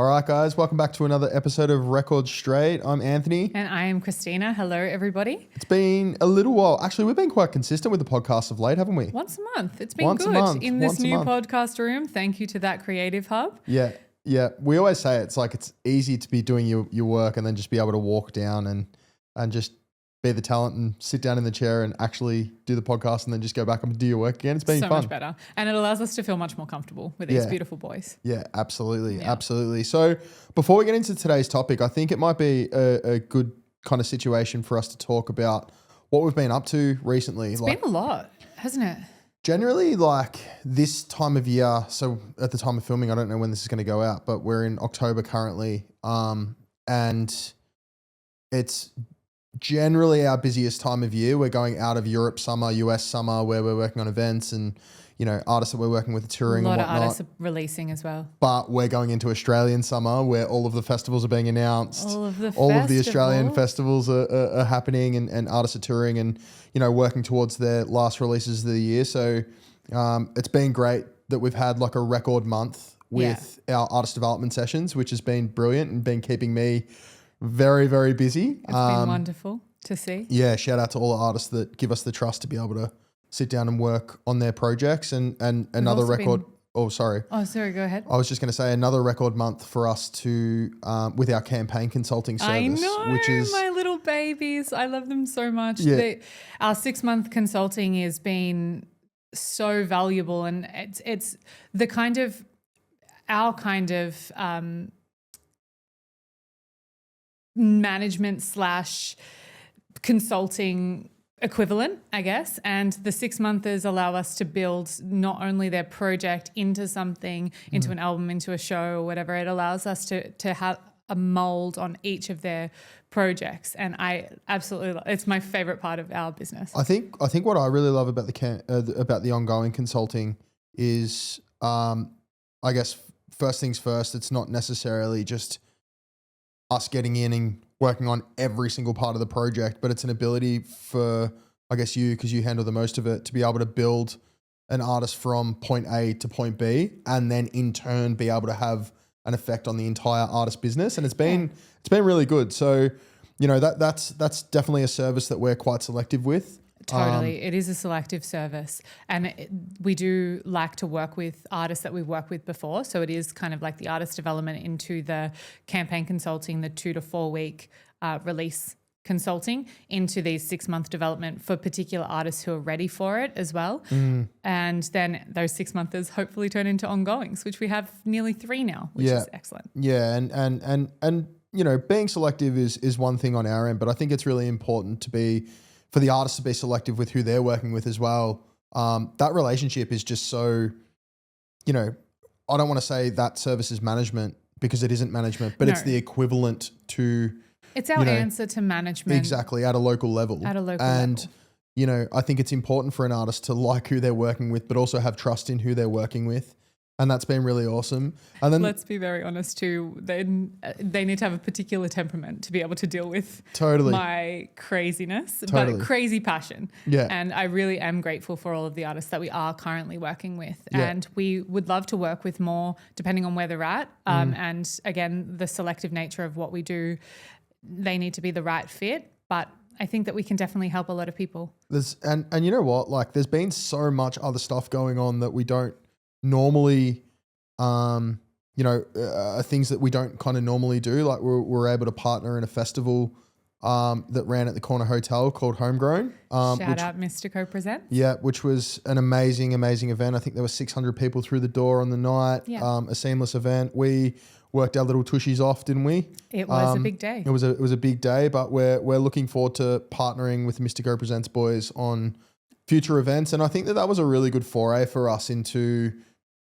All right, guys, welcome back to another episode of Record Straight. I'm Anthony. And I am Christina. Hello, everybody. It's been a little while. Actually, we've been quite consistent with the podcast of late, haven't we? Once a month. It's been good in this new podcast room. Thank you to that creative hub. Yeah. We always say it's like it's easy to be doing your work and then just be able to walk down and just be the talent and sit down in the chair and actually do the podcast and then just go back and do your work again. It's been so fun. much better. And it allows us to feel much more comfortable with these beautiful boys. Yeah, absolutely. Yeah. Absolutely. So before we get into today's topic, I think it might be a good kind of situation for us to talk about what we've been up to recently. It's been a lot, hasn't it? Generally, like this time of year, so at the time of filming, I don't know when this is going to go out, but we're in October currently, and it's generally our busiest time of year. We're going out of Europe summer, US summer, where we're working on events and, you know, artists that we're working with touring and whatnot. A lot of artists are releasing as well. But we're going into Australian summer where all of the festivals are being announced. All of the Australian festivals are happening and artists are touring and, you know, working towards their last releases of the year. So it's been great that we've had like a record month with our artist development sessions, which has been brilliant and been keeping me very, very busy. It's been wonderful to see. Yeah, shout out to all the artists that give us the trust to be able to sit down and work on their projects and another record. Oh, sorry. Oh, sorry. Go ahead. I was just going to say another record month for us to with our campaign consulting service. I know, which is my little babies. I love them so much. Yeah. Our 6-month consulting has been so valuable, and it's the kind of our kind of management / consulting equivalent, I guess. And the 6-monthers allow us to build not only their project into something, into an album, into a show or whatever. It allows us to have a mold on each of their projects. And I absolutely it's my favorite part of our business. I think what I really love about the ongoing consulting is, I guess, first things first, it's not necessarily just us getting in and working on every single part of the project, but it's an ability for, I guess, you, because you handle the most of it, to be able to build an artist from point A to point B and then in turn be able to have an effect on the entire artist business. And it's been really good. So, you know, that's definitely a service that we're quite selective with. Totally. It is a selective service, and we do like to work with artists that we've worked with before. So it is kind of like the artist development into the campaign consulting, the 2 to 4 week release consulting into these 6-month development for particular artists who are ready for it as well. And then those 6-monthers hopefully turn into ongoings, which we have nearly 3 now, which is excellent. Yeah. And you know, being selective is one thing on our end, but I think it's really important for the artists to be selective with who they're working with as well. That relationship is just so, you know, I don't want to say that service is management because it isn't management, but it's the equivalent to... It's our answer to management. Exactly, at a local level. And, you know, I think it's important for an artist to like who they're working with, but also have trust in who they're working with. And that's been really awesome. And then let's be very honest too. They need to have a particular temperament to be able to deal with my craziness, but crazy passion. Yeah. And I really am grateful for all of the artists that we are currently working with. Yeah. And we would love to work with more depending on where they're at. And again, the selective nature of what we do, they need to be the right fit. But I think that we can definitely help a lot of people. And you know what? Like there's been so much other stuff going on that we don't normally, things that we don't kind of normally do. Like we're able to partner in a festival that ran at the Corner Hotel called Homegrown. Shout out Mystico Presents. Yeah, which was an amazing, amazing event. I think there were 600 people through the door on the night. Yeah. A seamless event. We worked our little tushies off, didn't we? It was a big day. It was a big day, but we're looking forward to partnering with Mystico Presents boys on future events. And I think that was a really good foray for us into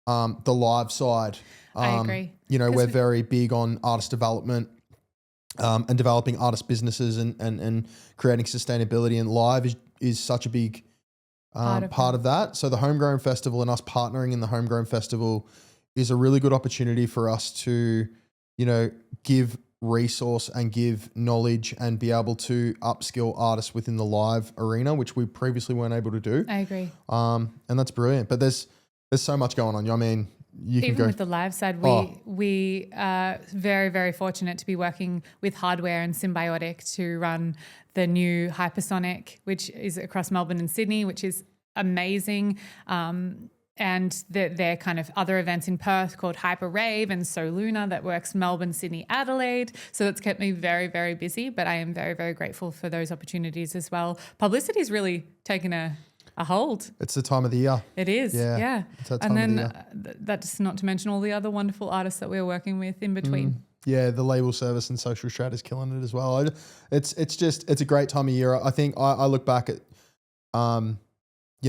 the live side. I agree. You know, we're very big on artist development and developing artist businesses and creating sustainability, and live is such a big part of that. So the Homegrown Festival and us partnering in the Homegrown Festival is a really good opportunity for us to, you know, give resource and give knowledge and be able to upskill artists within the live arena, which we previously weren't able to do. I agree. And that's brilliant. But there's so much going on. I mean, you can Even go. with the live side, Oh. we are very, very fortunate to be working with Hardware and Symbiotic to run the new Hypersonic, which is across Melbourne and Sydney, which is amazing. And they're kind of other events in Perth called Hyper Rave and So Luna that works Melbourne, Sydney, Adelaide. So that's kept me very, very busy, but I am very, very grateful for those opportunities as well. Publicity's really taken a hold. It's the time of the year. It is, yeah. It's that And time of then the year. that's not to mention all the other wonderful artists that we're working with in between. Yeah, the label service and social strat is killing it as well. It's a great time of year. I think I look back at, I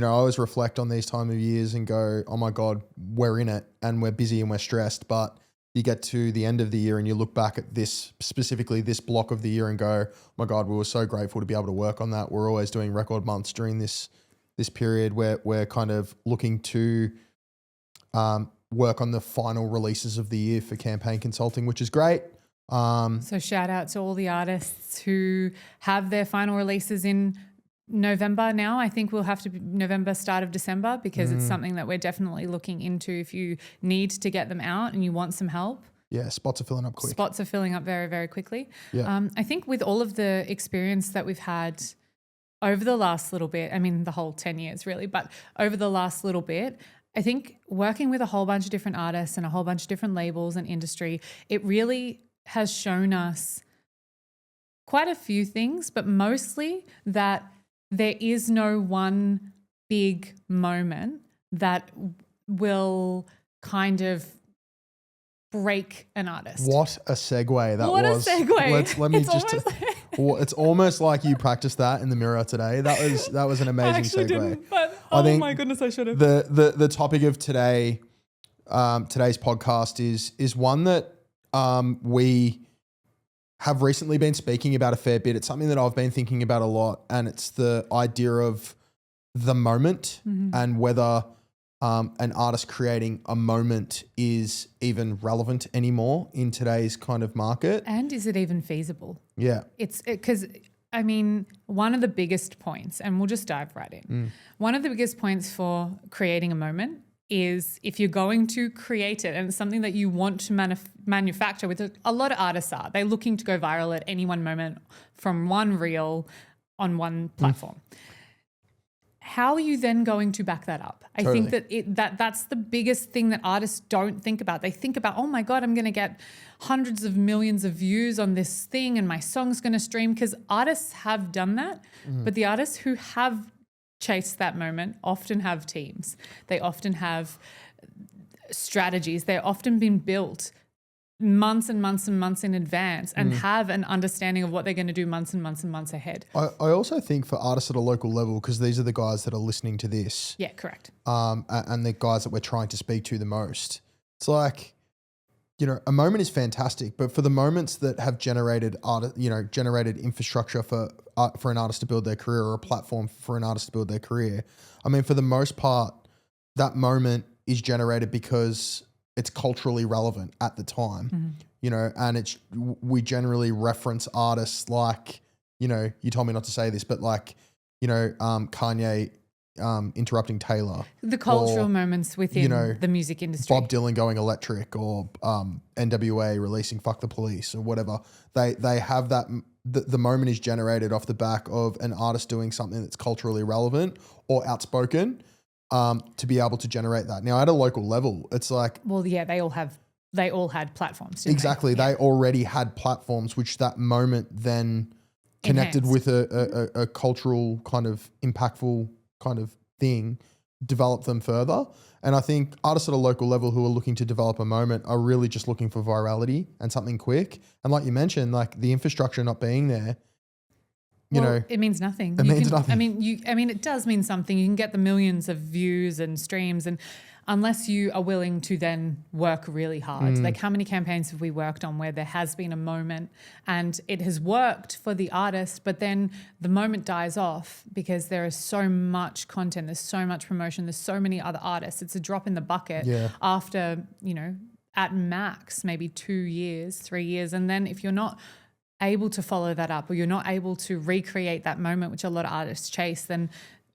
always reflect on these time of years and go, oh my God, we're in it and we're busy and we're stressed. But you get to the end of the year and you look back at this, specifically this block of the year, and go, oh my God, we were so grateful to be able to work on that. We're always doing record months during this period where we're kind of looking to work on the final releases of the year for campaign consulting, which is great. So shout out to all the artists who have their final releases in November now. I think we'll have to be November, start of December, because it's something that we're definitely looking into if you need to get them out and you want some help. Yeah, spots are filling up quick. Spots are filling up very, very quickly. Yeah. I think with all of the experience that we've had over the last little bit, I mean the whole 10 years really, but over the last little bit, I think working with a whole bunch of different artists and a whole bunch of different labels and industry, it really has shown us quite a few things, but mostly that there is no one big moment that will kind kind of break an artist. What a segue that What was. a segue. Let me It's just. It's almost like you practiced that in the mirror today. That was an I amazing actually segue. didn't, but I oh think my goodness, I should have. The topic of today's podcast is one that we have recently been speaking about a fair bit. It's something that I've been thinking about a lot, and it's the idea of the moment and whether an artist creating a moment is even relevant anymore in today's kind of market. And is it even feasible? Yeah. It's because, I mean, one of the biggest points, and we'll just dive right in. One of the biggest points for creating a moment is if you're going to create it and it's something that you want to manufacture, with a lot of artists are, they're looking to go viral at any one moment from one reel on one platform. How are you then going to back that up? I think that's the biggest thing that artists don't think about. They think about, oh my God, I'm going to get hundreds of millions of views on this thing and my song's going to stream, because artists have done that. But the artists who have chased that moment often have teams. They often have strategies. They're often been built months and months and months in advance and have an understanding of what they're going to do months and months and months ahead. I also think for artists at a local level, because these are the guys that are listening to this. Yeah, correct. And the guys that we're trying to speak to the most. It's like, a moment is fantastic, but for the moments that have generated infrastructure for an artist to build their career, or a platform for an artist to build their career, I mean, for the most part, that moment is generated because it's culturally relevant at the time, and we generally reference artists like, you told me not to say this, but like, Kanye interrupting Taylor. The cultural moments within the music industry. Bob Dylan going electric, or NWA releasing Fuck the Police or whatever. They have that, the moment is generated off the back of an artist doing something that's culturally relevant or outspoken, to be able to generate that. Now, at a local level, it's like... Well, yeah, they all had platforms. Exactly. They already had platforms, which that moment then connected with a cultural kind of impactful kind of thing, develop them further. And I think artists at a local level who are looking to develop a moment are really just looking for virality and something quick. And like you mentioned, like the infrastructure not being there, it means nothing. It means nothing. I mean, it does mean something. You can get the millions of views and streams, and unless you are willing to then work really hard. Like, how many campaigns have we worked on where there has been a moment and it has worked for the artist, but then the moment dies off because there is so much content, there's so much promotion, there's so many other artists. It's a drop in the bucket after, at max, maybe 2 years, 3 years. And then if you're not able to follow that up, or you're not able to recreate that moment, which a lot of artists chase, then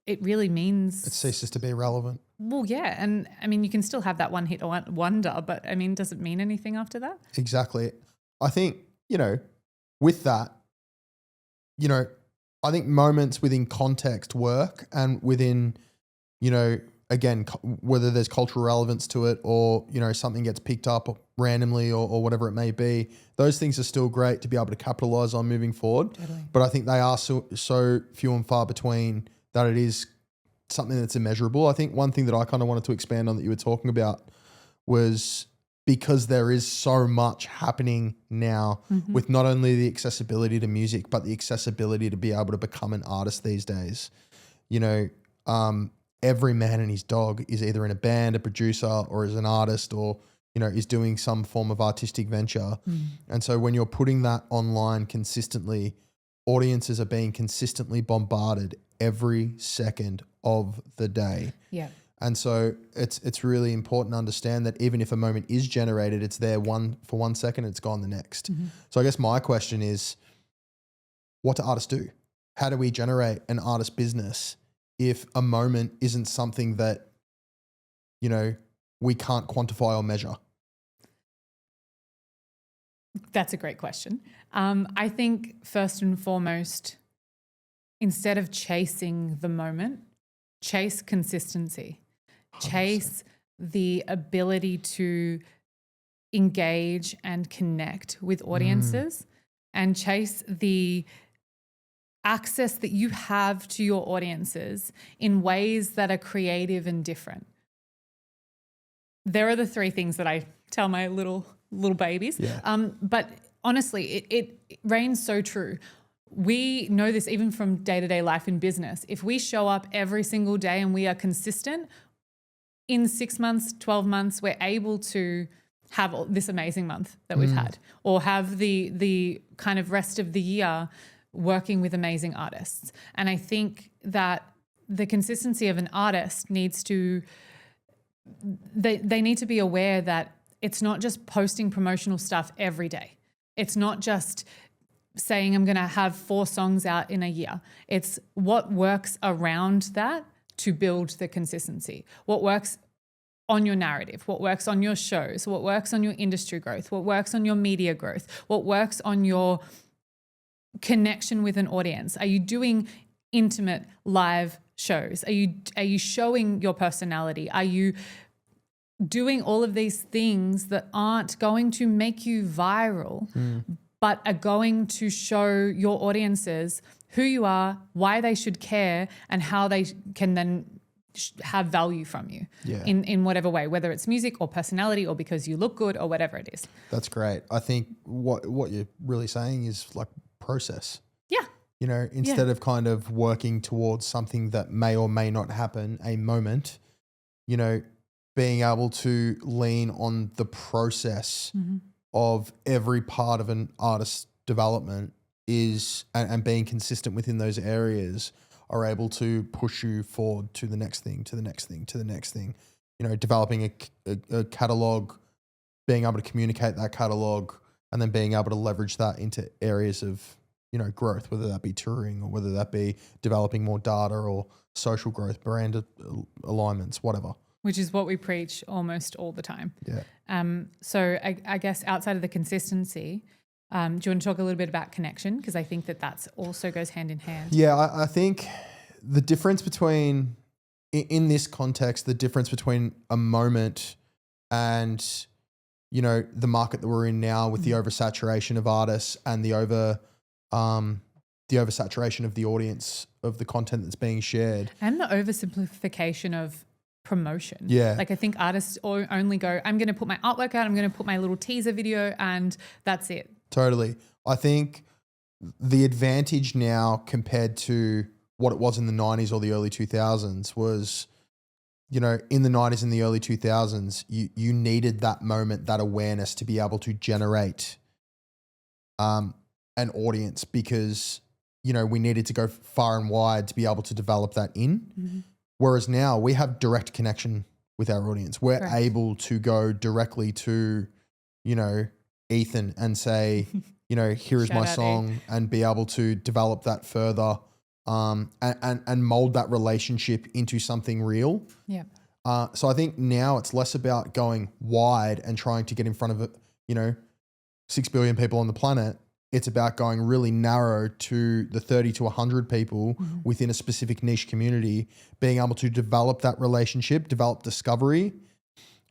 it really means It ceases to be relevant. well, yeah. And I mean, you can still have that one hit wonder, but I mean, does it mean anything after that? Exactly. I think, with that, I think moments within context work, and within, again, whether there's cultural relevance to it, or, something gets picked up randomly, or whatever it may be, those things are still great to be able to capitalize on moving forward. Totally. But I think they are so few and far between that it is something that's immeasurable. I think one thing that I kind of wanted to expand on that you were talking about was, because there is so much happening now with not only the accessibility to music, but the accessibility to be able to become an artist these days. Every man and his dog is either in a band, a producer, or is an artist, or, is doing some form of artistic venture. And so when you're putting that online consistently, audiences are being consistently bombarded every second of the day. Yeah. And so it's really important to understand that even if a moment is generated, it's there for 1 second, it's gone the next. So I guess my question is, what do artists do? How do we generate an artist business if a moment isn't something that, we can't quantify or measure? That's a great question. I think first and foremost, instead of chasing the moment, chase consistency. 100%. Chase the ability to engage and connect with audiences, and chase the access that you have to your audiences in ways that are creative and different. There are the three things that I tell my little babies. Yeah. But honestly, it reigns so true. We know this even from day-to-day life in business. If we show up every single day and we are consistent, in 6 months, 12 months, we're able to have this amazing month that we've had, or have the kind of rest of the year working with amazing artists. And I think that the consistency of an artist needs to, they need to be aware that it's not just posting promotional stuff every day. It's not just saying I'm going to have 4 songs out in a year. It's what works around that to build the consistency. What works on your narrative, what works on your shows, what works on your industry growth, what works on your media growth, what works on your connection with an audience. Are you doing intimate live shows? Are you showing your personality? Are you doing all of these things that aren't going to make you viral, but are going to show your audiences who you are, why they should care, and how they can then have value from you in whatever way, whether it's music or personality or because you look good or whatever it is. That's great. I think what you're really saying is like process. Yeah. Instead of kind of working towards something that may or may not happen, a moment, being able to lean on the process of every part of an artist's development and being consistent within those areas are able to push you forward to the next thing, to the next thing, to the next thing. Developing a catalog, being able to communicate that catalog, and then being able to leverage that into areas of, growth, whether that be touring or whether that be developing more data or social growth, brand alignments, whatever. Which is what we preach almost all the time. Yeah. So I guess outside of the consistency, do you want to talk a little bit about connection? Because I think that also goes hand in hand. Yeah, I think the difference between, in this context, the difference between a moment and, the market that we're in now with the oversaturation of artists and the oversaturation of the audience of the content that's being shared. And the oversimplification of promotion. Yeah. Like I think artists only go, I'm going to put my artwork out, I'm going to put my little teaser video, and that's it. Totally. I think the advantage now compared to what it was in the 90s or the early 2000s was, in the 90s and the early 2000s, you needed that moment, that awareness to be able to generate an audience because, we needed to go far and wide to be able to develop that in. Whereas now we have direct connection with our audience. We're Correct. able to go directly to, Ethan and say, here is Shout my out, song, and be able to develop that further and mold that relationship into something real. Yeah. So I think now it's less about going wide and trying to get in front of, 6 billion people on the planet. It's about going really narrow to the 30 to 100 people within a specific niche community, being able to develop that relationship, develop discovery,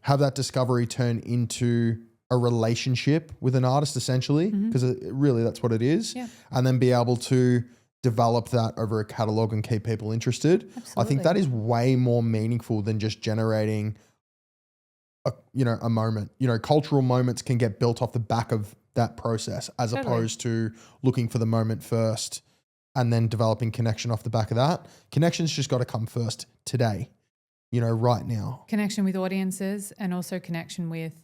have that discovery turn into a relationship with an artist essentially, because really that's what it is. Yeah. And then be able to develop that over a catalog and keep people interested. Absolutely. I think that is way more meaningful than just generating a moment. Cultural moments can get built off the back of that process as opposed to looking for the moment first and then developing connection off the back of that. Connection's just got to come first today, right now. Connection with audiences and also connection with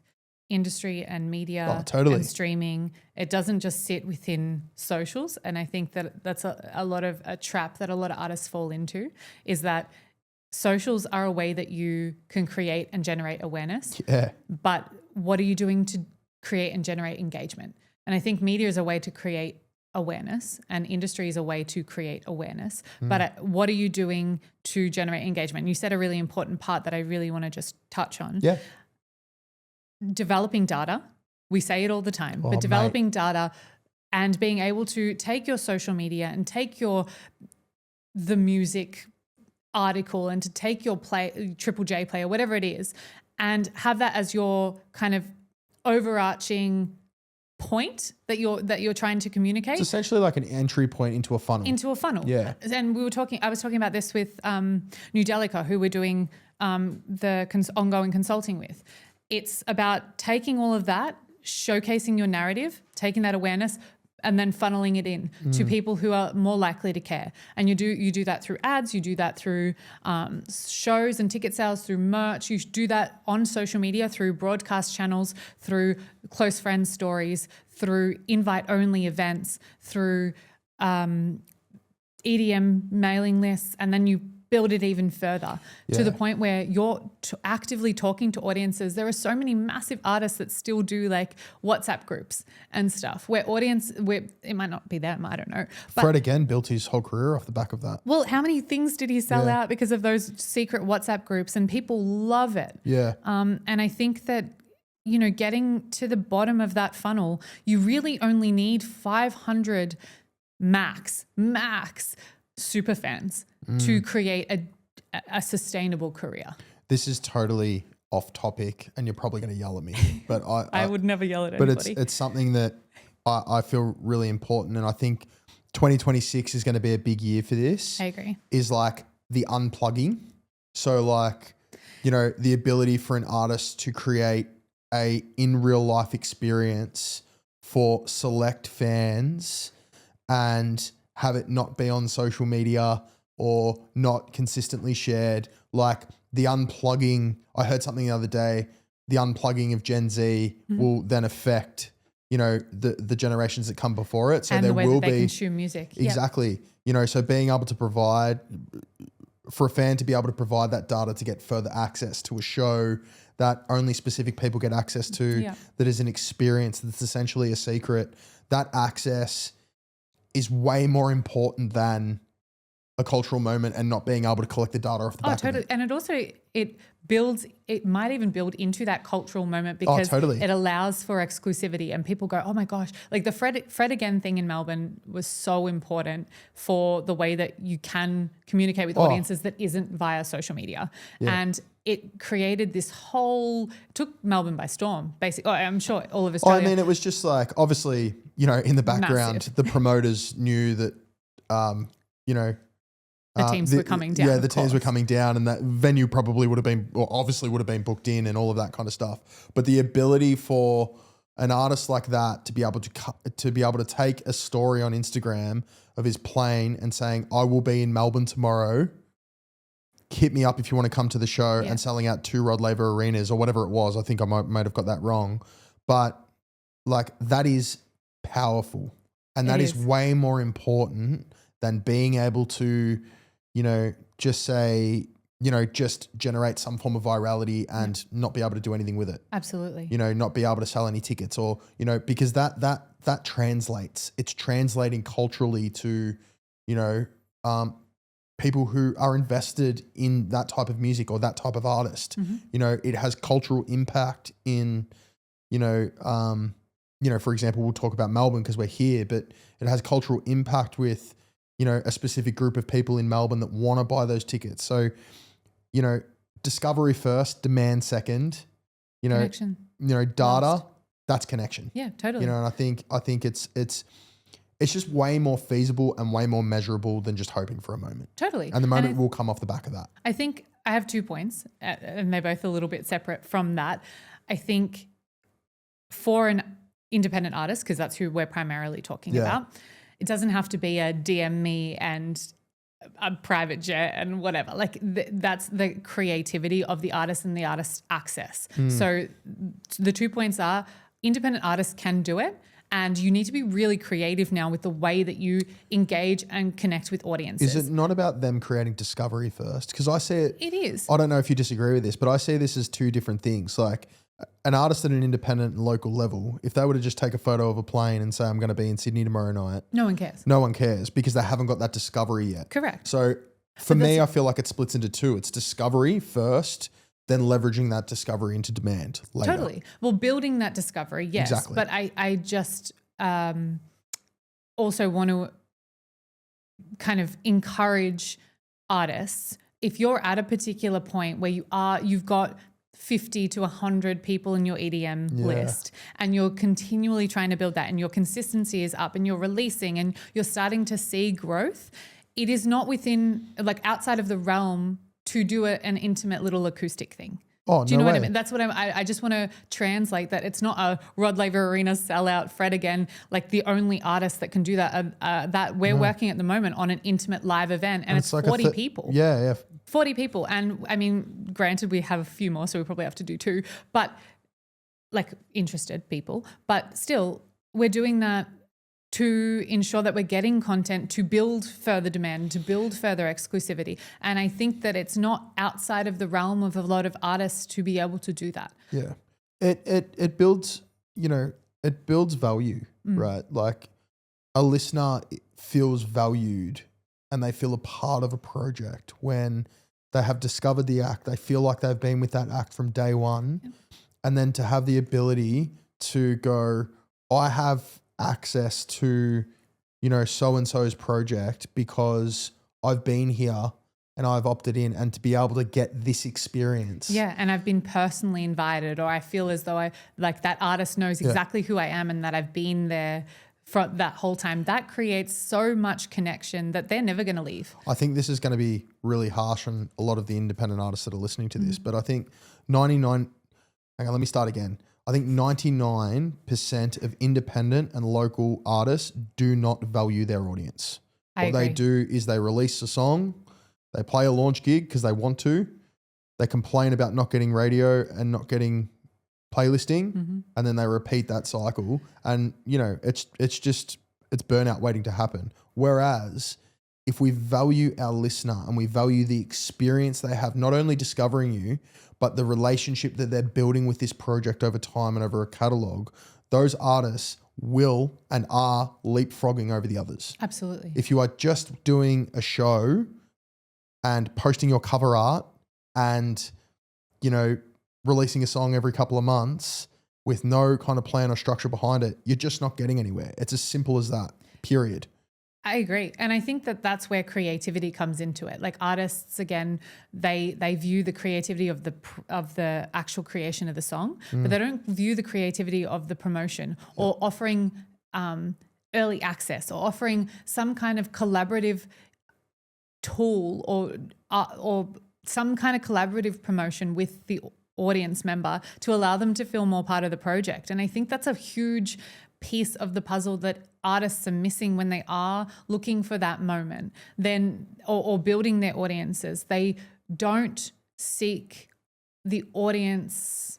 industry and media totally. and streaming. It doesn't just sit within socials. And I think that that's a trap that a lot of artists fall into, is that socials are a way that you can create and generate awareness. Yeah. But what are you doing to create and generate engagement? And I think media is a way to create awareness and industry is a way to create awareness. But what are you doing to generate engagement? And you said a really important part that I really want to just touch on. Yeah. Developing data. We say it all the time, but developing data and being able to take your social media and take the music article and to take your Triple J play or whatever it is and have that as your kind of overarching point that you're trying to communicate. It's essentially like an entry point into a funnel. Yeah. And I was talking about this with New Delica, who we're doing the ongoing consulting with. It's about taking all of that, showcasing your narrative, taking that awareness, and then funneling it in to people who are more likely to care. And you do that through ads, you do that through shows and ticket sales, through merch. You do that on social media, through broadcast channels, through close friends stories, through invite-only events, through EDM mailing lists, and then you build it even further to the point where you're actively talking to audiences. There are so many massive artists that still do like WhatsApp groups and stuff where it might not be them, I don't know. But Fred again built his whole career off the back of that. Well, how many things did he sell out because of those secret WhatsApp groups? And people love it. Yeah. And I think that, getting to the bottom of that funnel, you really only need 500 max super fans to create a sustainable career. This is totally off topic and you're probably going to yell at me, but I would never yell at anybody. But it's something that I feel really important. And I think 2026 is going to be a big year for this. I agree. Is like the unplugging. So like, the ability for an artist to create a in real life experience for select fans and have it not be on social media or not consistently shared. Like the unplugging, I heard something the other day, the unplugging of Gen Z will then affect, the generations that come before it. So and there the way will that they be consume music. Exactly. So being able to provide, for a fan to be able to provide that data to get further access to a show that only specific people get access to, that is an experience that's essentially a secret, that access is way more important than a cultural moment and not being able to collect the data off the back of it. And it also, it might even build into that cultural moment because it allows for exclusivity and people go, oh my gosh, like the Fred again thing in Melbourne was so important for the way that you can communicate with audiences that isn't via social media. Yeah. And it created this took Melbourne by storm, basically. I'm sure all of Australia. I mean, it was just like, obviously, in the background, the promoters knew that, the teams were coming down. Yeah, the teams were coming down and that venue probably would have been, or obviously would have been booked in and all of that kind of stuff. But the ability for an artist like that to be able to take a story on Instagram of his plane and saying, I will be in Melbourne tomorrow, hit me up if you want to come to the show, and selling out 2 Rod Laver arenas or whatever it was. I think I might have got that wrong. But like that is powerful. And that is way more important than being able to, just say, just generate some form of virality and not be able to do anything with it. Absolutely. Not be able to sell any tickets or, because that translates. It's translating culturally to, people who are invested in that type of music or that type of artist. You know, it has cultural impact in, for example, we'll talk about Melbourne because we're here, but it has cultural impact with, a specific group of people in Melbourne that want to buy those tickets. So, discovery first, demand second, Connection. Data, Last. that's connection. Yeah, totally. And I think it's just way more feasible and way more measurable than just hoping for a moment. Totally. And the moment will come off the back of that. I think I have 2 points, and they're both a little bit separate from that. I think for an independent artist, because that's who we're primarily talking about, it doesn't have to be a DM me and a private jet and whatever. Like that's the creativity of the artist and the artist's access. So the 2 points are independent artists can do it. And you need to be really creative now with the way that you engage and connect with audiences. Is it not about them creating discovery first? Because I see it. It is. I don't know if you disagree with this, but I see this as two different things. Like an artist at an independent and local level, if they were to just take a photo of a plane and say, I'm going to be in Sydney tomorrow night. No one cares. No one cares because they haven't got that discovery yet. Correct. So for me, I feel like it splits into two. It's discovery first, then leveraging that discovery into demand later. Totally. Well, building that discovery, yes. Exactly. But I just also want to kind of encourage artists. If you're at a particular point where you've got 50 to 100 people in your EDM list and you're continually trying to build that and your consistency is up and you're releasing and you're starting to see growth, it is not within, like outside of the realm to do an intimate little acoustic thing. Oh, do you no know what way. I mean? That's what I just want to translate that. It's not a Rod Laver Arena sellout, Fred again, like the only artist that can do that. That we're working at the moment on an intimate live event and it's like 40 people. Yeah. 40 people. And I mean, granted, we have a few more, so we probably have to do 2, but like interested people. But still, we're doing that to ensure that we're getting content to build further demand, to build further exclusivity. And I think that it's not outside of the realm of a lot of artists to be able to do that. Yeah. It builds, it builds value, right? Like a listener feels valued and they feel a part of a project when they have discovered the act. They feel like they've been with that act from day one. Yep. And then to have the ability to go, I have access to, so-and-so's project because I've been here and I've opted in, and to be able to get this experience. Yeah. And I've been personally invited, or I feel as though that artist knows exactly who I am and that I've been there for that whole time. That creates so much connection that they're never going to leave. I think this is going to be really harsh on a lot of the independent artists that are listening to this, but I think 99 I think 99% of independent and local artists do not value their audience. What they do is they release a song, they play a launch gig because they want to, they complain about not getting radio and not getting playlisting, and then they repeat that cycle. And, it's burnout waiting to happen. Whereas if we value our listener and we value the experience they have, not only discovering you, but the relationship that they're building with this project over time and over a catalog, those artists will and are leapfrogging over the others. Absolutely. If you are just doing a show and posting your cover art and, releasing a song every couple of months with no kind of plan or structure behind it, you're just not getting anywhere. It's as simple as that, period. I agree. And I think that that's where creativity comes into it. Like artists, again, they view the creativity of the actual creation of the song, but they don't view the creativity of the promotion or offering early access or offering some kind of collaborative tool or some kind of collaborative promotion with the audience member to allow them to feel more part of the project. And I think that's a huge piece of the puzzle that artists are missing when they are looking for that moment, then or building their audiences. They don't seek the audience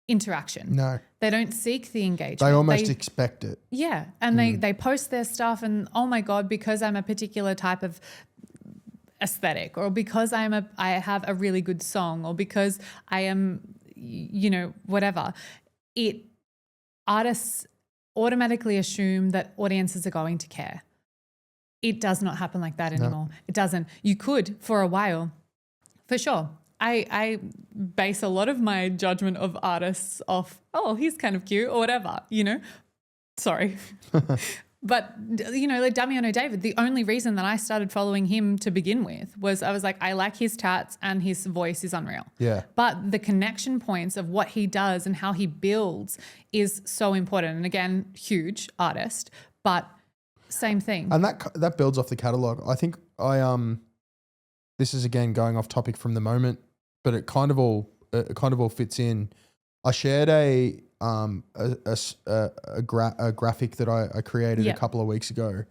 interaction. No. They don't seek the engagement. They almost expect it. Yeah. And they post their stuff and, oh my God, because I'm a particular type of aesthetic, or because I have a really good song, or because I am, whatever. Artists automatically assume that audiences are going to care. It does not happen like that anymore. It doesn't. You could for a while, for sure. I base a lot of my judgment of artists off, oh, he's kind of cute or whatever, Sorry. But, like Damiano David, the only reason that I started following him to begin with was I was like, I like his tats and his voice is unreal. Yeah. But the connection points of what he does and how he builds is so important. And again, huge artist, but same thing. And that builds off the catalog. I think this is again going off topic from the moment, but it kind of all fits in. I shared a graphic that I created a couple of weeks ago,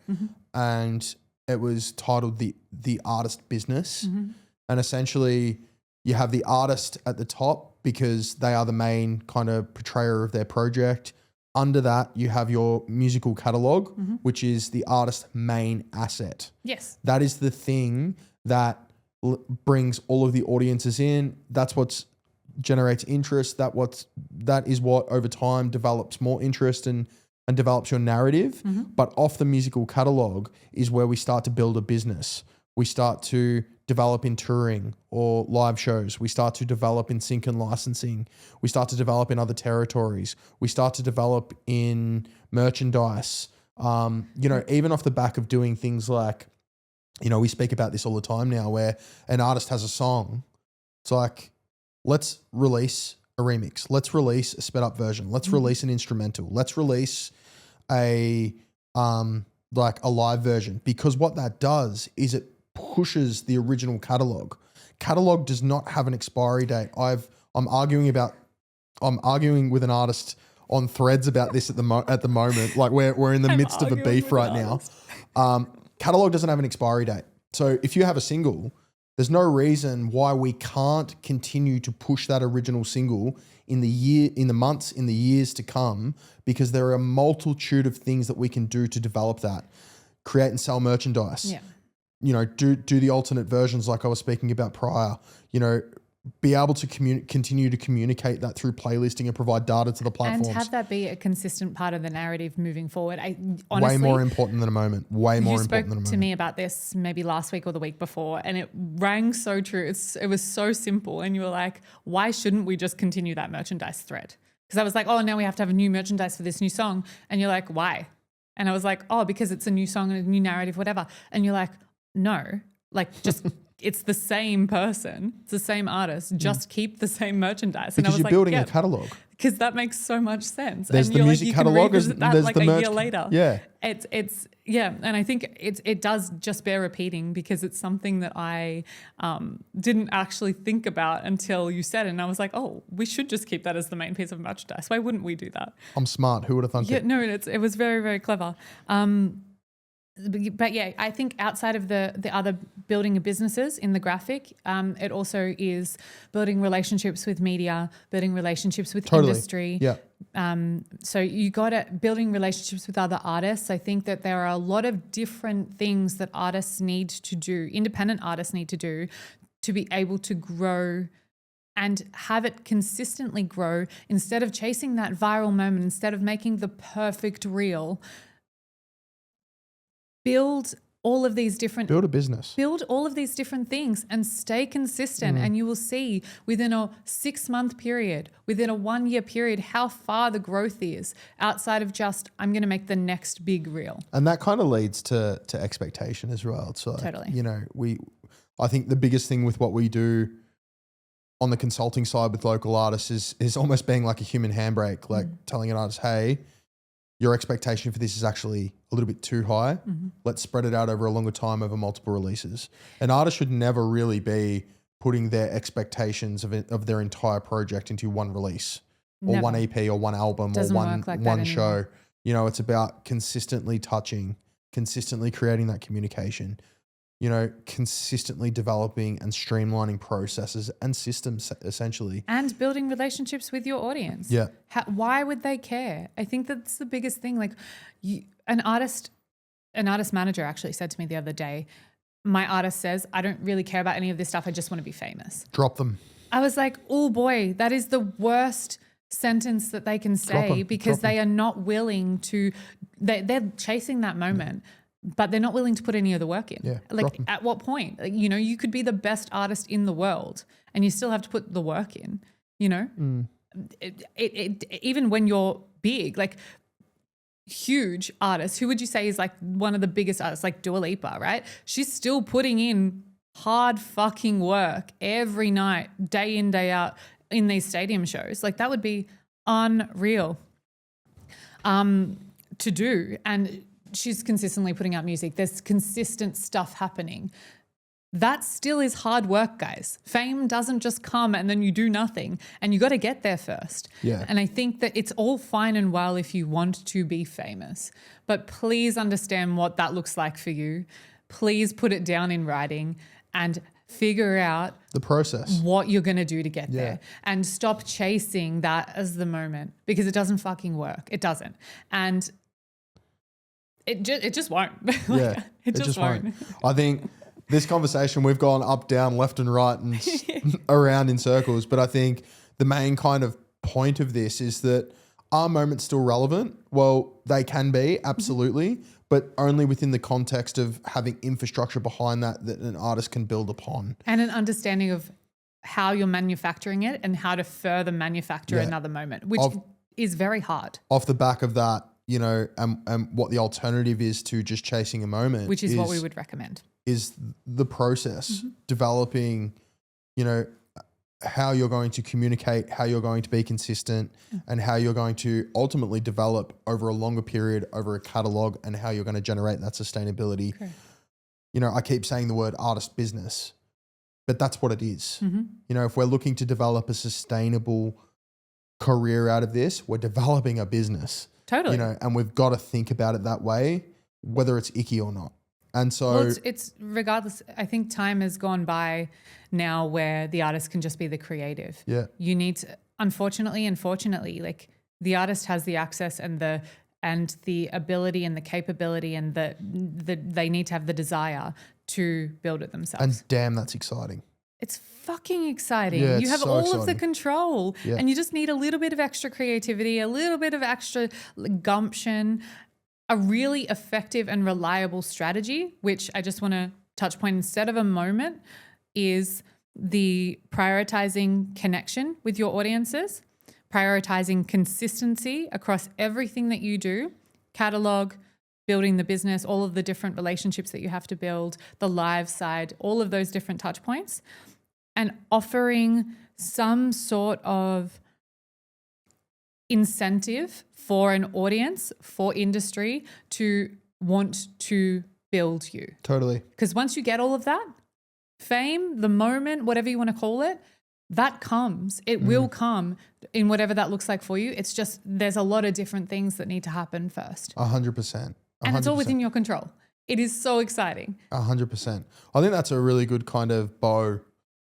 and it was titled the artist business. And essentially you have the artist at the top because they are the main kind of portrayer of their project. Under that, you have your musical catalog, which is the artist's main asset. Yes. That is the thing that brings all of the audiences in. That's what's generates interest. That is what over time develops more interest and develops your narrative. But off the musical catalog is where we start to build a business. We start to develop in touring or live shows. We start to develop in sync and licensing. We start to develop in other territories. We start to develop in merchandise. Even off the back of doing things like, we speak about this all the time now, where an artist has a song. It's like, let's release a remix. Let's release a sped up version. Let's release an instrumental. Let's release a live version, because what that does is it pushes the original catalog. Catalog does not have an expiry date. I'm arguing with an artist on Threads about this at the moment. Like we're in the midst of a beef right now. Catalog doesn't have an expiry date. So if you have a single, there's no reason why we can't continue to push that original single in the years to come, because there are a multitude of things that we can do to develop that. Create and sell merchandise. Yeah. Do the alternate versions like I was speaking about prior. Be able to continue to communicate that through playlisting and provide data to the platforms. And have that be a consistent part of the narrative moving forward. Honestly, way more important than a moment. You spoke to me about this maybe last week or the week before, and it rang so true. It was so simple. And you were like, why shouldn't we just continue that merchandise thread? Because I was like, oh, now we have to have a new merchandise for this new song. And you're like, why? And I was like, oh, because it's a new song and a new narrative, whatever. And you're like, no, just it's the same person, it's the same artist, just keep the same merchandise. Because you're building a catalog. Because that makes so much sense. There's and the music catalog, there's the a merch. year later. Yeah. It's and I think it does just bear repeating, because it's something that I didn't actually think about until you said it. And I was like, oh, we should just keep that as the main piece of merchandise. Why wouldn't we do that? I'm smart. Who would have thunk it? No, it was very, very clever. But yeah, I think outside of the other building of businesses in the graphic, it also is building relationships with media, building relationships with industry. Yeah. So you got it, building relationships with other artists. I think that there are a lot of different things that artists need to do, independent artists need to do, to be able to grow and have it consistently grow, instead of chasing that viral moment, instead of making the perfect reel. Build all of these different... Build a business. Build all of these different things and stay consistent. And you will see within a 6-month period, within a 1-year period, how far the growth is outside of just, I'm going to make the next big reel. And that kind of leads to expectation as well. It's like, totally. I think the biggest thing with what we do on the consulting side with local artists is almost being like a human handbrake, like telling an artist, hey, your expectation for this is actually a little bit too high. Let's spread it out over a longer time, over multiple releases. An artist should never really be putting their expectations of their entire project into one release or one EP or one album or one show. It's about consistently touching, consistently creating that communication, consistently developing and streamlining processes and systems, essentially. And building relationships with your audience. Yeah. Why would they care? I think that's the biggest thing. Like an artist manager actually said to me the other day, my artist says, I don't really care about any of this stuff. I just want to be famous. Drop them. I was like, oh boy, that is the worst sentence that they can say, because they are not willing to, they're chasing that moment. but they're not willing to put any of the work in. Yeah, Like drop 'em. at what point? Like, you know, you could be the best artist in the world and you still have to put the work in, you know? Even when you're big, like huge artists, who would you say is like one of the biggest artists, like Dua Lipa, right? She's still putting in hard fucking work every night, day in, day out in these stadium shows. Like that would be unreal to do. And she's consistently putting out music. There's consistent stuff happening. That still is hard work, guys. Fame doesn't just come and then you do nothing, and you got to get there first. Yeah. And I think that it's all fine and well if you want to be famous, but please understand what that looks like for you. Please put it down in writing and figure out The process. what you're going to do to get there, and stop chasing that as the moment, because it doesn't fucking work. It doesn't. And it just won't. Like, Yeah. it just won't. I think this conversation, we've gone up, down, left and right and around in circles. But I think the main kind of point of this is that are moments still relevant? Well, they can be, absolutely, but only within the context of having infrastructure behind that an artist can build upon. And an understanding of how you're manufacturing it and how to further manufacture Yeah. another moment, which is very hard. Off the back of that, you know, and what the alternative is to just chasing a moment. Which is what we would recommend. Is the process, developing, you know, how you're going to communicate, how you're going to be consistent, and how you're going to ultimately develop over a longer period, over a catalog, and how you're going to generate that sustainability. Okay. You know, I keep saying the word artist business, but that's what it is. You know, if we're looking to develop a sustainable career out of this, we're developing a business. Totally. You know, and we've got to think about it that way, whether it's icky or not. And so Well, it's regardless. I think time has gone by now where the artist can just be the creative. Yeah. You need to, unfortunately and fortunately, like the artist has the access and the ability and the capability and they need to have the desire to build it themselves. and damn, that's exciting. It's fucking exciting. Yeah, You it's have so all of the exciting. control, Yeah. and you just need a little bit of extra creativity, a little bit of extra gumption, a really effective and reliable strategy, which I just want to touch point instead of a moment, is the prioritizing connection with your audiences, prioritizing consistency across everything that you do, catalog, building the business, all of the different relationships that you have to build, the live side, all of those different touch points, and offering some sort of incentive for an audience, for industry to want to build you. Totally. Because once you get all of that, fame, the moment, whatever you want to call it, that comes. It will come in whatever that looks like for you. It's just there's a lot of different things that need to happen first. 100%. And it's all within your control. It is so exciting. 100%. I think that's a really good kind of bow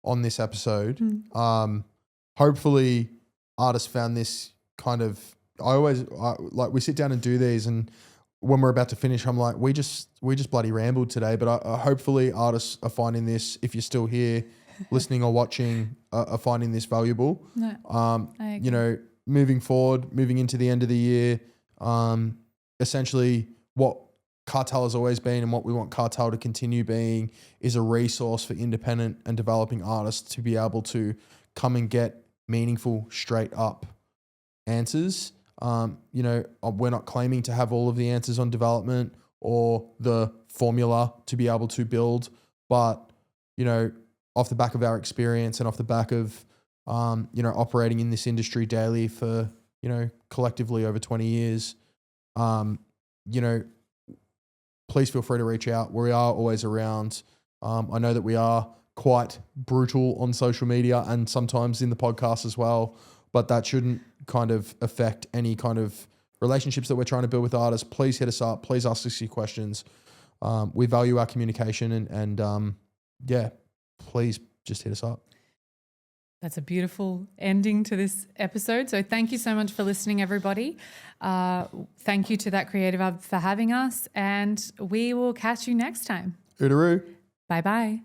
on this episode. Hopefully artists found this kind of, like we sit down and do these, and when we're about to finish, I'm like, we just bloody rambled today, but hopefully artists are finding this, if you're still here listening or watching, are finding this valuable. No, I agree. You know, moving forward, moving into the end of the year, essentially what Cartel has always been and what we want Cartel to continue being is a resource for independent and developing artists to be able to come and get meaningful, straight up answers. You know, we're not claiming to have all of the answers on development or the formula to be able to build, but, you know, off the back of our experience and off the back of, you know, operating in this industry daily for, you know, collectively over 20 years, you know, please feel free to reach out. We are always around. I know that we are quite brutal on social media and sometimes in the podcast as well, but that shouldn't kind of affect any kind of relationships that we're trying to build with artists. Please hit us up. Please ask us your questions. We value our communication and yeah, please just hit us up. That's a beautiful ending to this episode. So thank you so much for listening, everybody. Thank you to That Creative Hub for having us, and we will catch you next time. Oodaloo. Bye-bye.